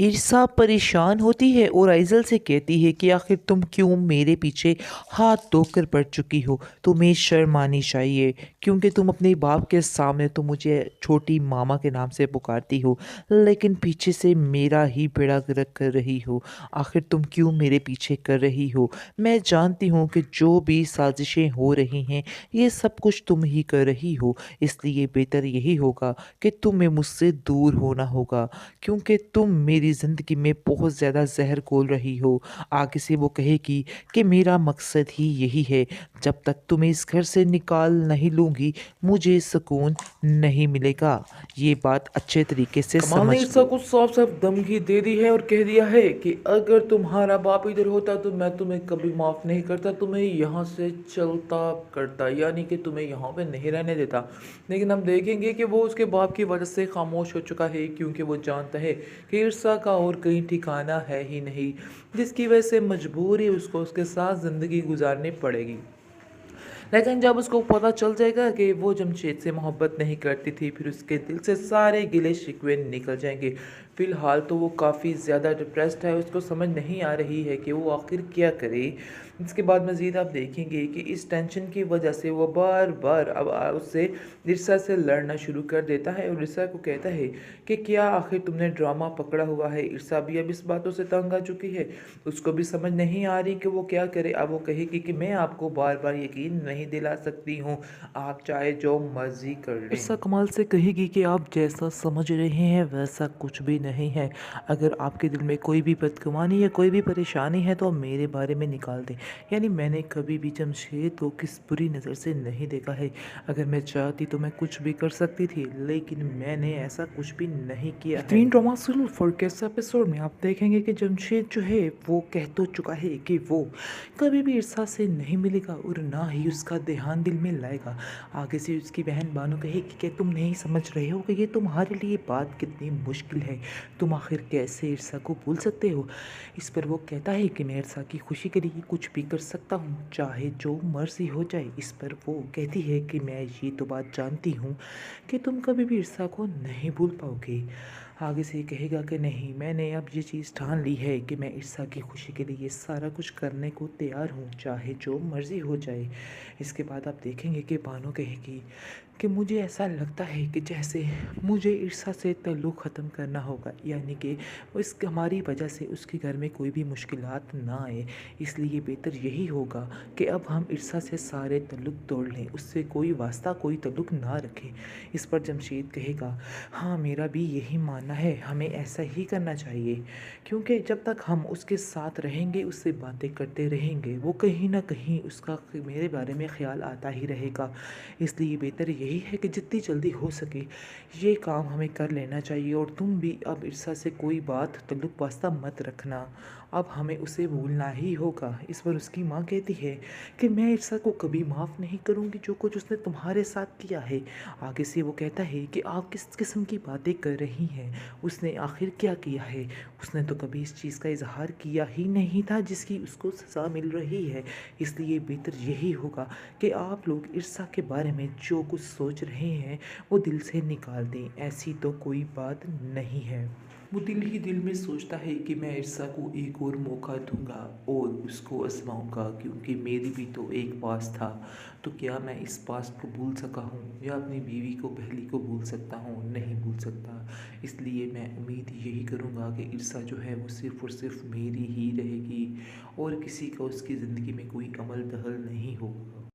ईर्षा परेशान होती है और आइज़ल से कहती है कि आखिर तुम क्यों मेरे पीछे हाथ धोकर पड़ चुकी हो। तुम्हें शर्म आनी चाहिए क्योंकि तुम अपने बाप के सामने तो मुझे छोटी मामा के नाम से पुकारती हो, लेकिन पीछे से मेरा ही बेड़ा गर्क कर रही हो। आखिर तुम क्यों मेरे पीछे कर रही हो। मैं जानती हूँ कि जो भी साजिशें हो रही हैं ये सब कुछ तुम ही कर रही हो, इसलिए बेहतर यही होगा कि तुम्हें मुझसे दूर होना होगा क्योंकि तुम मेरी ज़िंदगी में बहुत ज़्यादा ज़हर घोल रही हो। आगे से वो कहेगी कि मेरा मकसद ही यही है, जब तक तुम्हें इस घर से निकाल नहीं लूँगी मुझे सुकून नहीं मिलेगा। ये बात अच्छे तरीके से कमाल ने समझ ईर्षा लो। को साफ साफ धमकी दे दी है और कह दिया है कि अगर तुम्हारा बाप इधर होता तो मैं तुम्हें कभी माफ़ नहीं करता, तुम्हें यहाँ से चलता करता, यानी कि तुम्हें यहाँ पे नहीं रहने देता। लेकिन हम देखेंगे कि वो उसके बाप की वजह से खामोश हो चुका है, क्योंकि वो जानता है कि ईर्षा का और कहीं ठिकाना है ही नहीं, जिसकी वजह से मजबूरी उसको उसके साथ ज़िंदगी गुजारनी पड़ेगी। लेकिन जब उसको पता चल जाएगा कि वो जमशेद से मोहब्बत नहीं करती थी, फिर उसके दिल से सारे गिले शिकवे निकल जाएंगे। फ़िलहाल तो वो काफ़ी ज़्यादा डिप्रेस्ड है, उसको समझ नहीं आ रही है कि वो आखिर क्या करे। इसके बाद मज़ीद आप देखेंगे कि इस टेंशन की वजह से वो बार बार अब उससे ईर्षा से लड़ना शुरू कर देता है और ईर्षा को कहता है कि क्या आखिर तुमने ड्रामा पकड़ा हुआ है। ईर्षा भी अब इस बातों से तंग आ चुकी है, उसको भी समझ नहीं आ रही कि वो क्या करे। अब वो कहेगी कि मैं आपको बार बार यकीन नहीं दिला सकती हूँ, आप चाहे जो मर्जी कर लें। ईर्षा कमाल से कहेगी कि आप जैसा समझ रहे हैं वैसा कुछ भी नहीं है। अगर आपके दिल में कोई भी बदगुमानी या कोई भी परेशानी है तो आप मेरे बारे में निकाल दें। यानी मैंने कभी भी जमशेद को किस बुरी नज़र से नहीं देखा है। अगर मैं चाहती तो मैं कुछ भी कर सकती थी, लेकिन मैंने ऐसा कुछ भी नहीं किया है। तीन ड्रामा सीरियल फॉरकेस्ट एपिसोड में आप देखेंगे कि जमशेद जो है वो कह तो चुका है कि वो कभी भी ईर्षा से नहीं मिलेगा और ना ही उसका ध्यान दिल में लाएगा। आगे से उसकी बहन बानो कहेगी कि तुम नहीं समझ रहे हो कि ये तुम्हारे लिए बात कितनी मुश्किल है, तुम आखिर कैसे ईर्षा को भूल सकते हो। इस पर वो कहता है कि मैं ईर्षा की खुशी के लिए कुछ भी कर सकता हूँ, चाहे जो मर्जी हो जाए। इस पर वो कहती है कि मैं ये तो बात जानती हूँ कि तुम कभी भी ईर्षा को नहीं भूल पाओगे। आगे से कहेगा कि नहीं, मैंने अब ये चीज़ ठान ली है कि मैं ईर्षा की खुशी के लिए सारा कुछ करने को तैयार हूँ, चाहे जो मर्ज़ी हो जाए। इसके बाद आप देखेंगे कि बानो कहेगी कि मुझे ऐसा लगता है कि जैसे मुझे ईर्षा से ताल्लुक़ ख़त्म करना होगा, यानी कि इस हमारी वजह से उसके घर में कोई भी मुश्किलात ना आए, इसलिए बेहतर यही होगा कि अब हम ईर्षा से सारे ताल्लुक़ तोड़ लें, उससे कोई वास्ता कोई ताल्लुक़ ना रखें। इस पर जमशेद कहेगा हाँ, मेरा भी यही मानना है, हमें ऐसा ही करना चाहिए, क्योंकि जब तक हम उसके साथ रहेंगे उससे बातें करते रहेंगे वो कहीं ना कहीं उसका मेरे बारे में ख्याल आता ही रहेगा। इसलिए बेहतर यही है कि जितनी जल्दी हो सके ये काम हमें कर लेना चाहिए। और तुम भी अब ईर्षा से कोई बात ताल्लुक़ वास्ता मत रखना, अब हमें उसे भूलना ही होगा। इस पर उसकी माँ कहती है कि मैं ईर्षा को कभी माफ़ नहीं करूँगी जो कुछ उसने तुम्हारे साथ किया है। आगे से वो कहता है कि आप किस किस्म की बातें कर रही हैं, उसने आखिर क्या किया है, उसने तो कभी इस चीज़ का इजहार किया ही नहीं था जिसकी उसको सज़ा मिल रही है। इसलिए बेहतर यही होगा कि आप लोग ईर्षा के बारे में जो कुछ सोच रहे हैं वो दिल से निकाल दें, ऐसी तो कोई बात नहीं है। वो दिल ही दिल में सोचता है कि मैं ईर्षा को एक और मौका दूंगा और उसको आजमाऊंगा, क्योंकि मेरी भी तो एक पास था। तो क्या मैं इस पास्ट को भूल सका हूँ या अपनी बीवी को पहली को भूल सकता हूँ? नहीं भूल सकता। इसलिए मैं उम्मीद यही करूँगा कि ईर्षा जो है वो सिर्फ़ और सिर्फ मेरी ही रहेगी और किसी का उसकी ज़िंदगी में कोई अमल दखल नहीं होगा।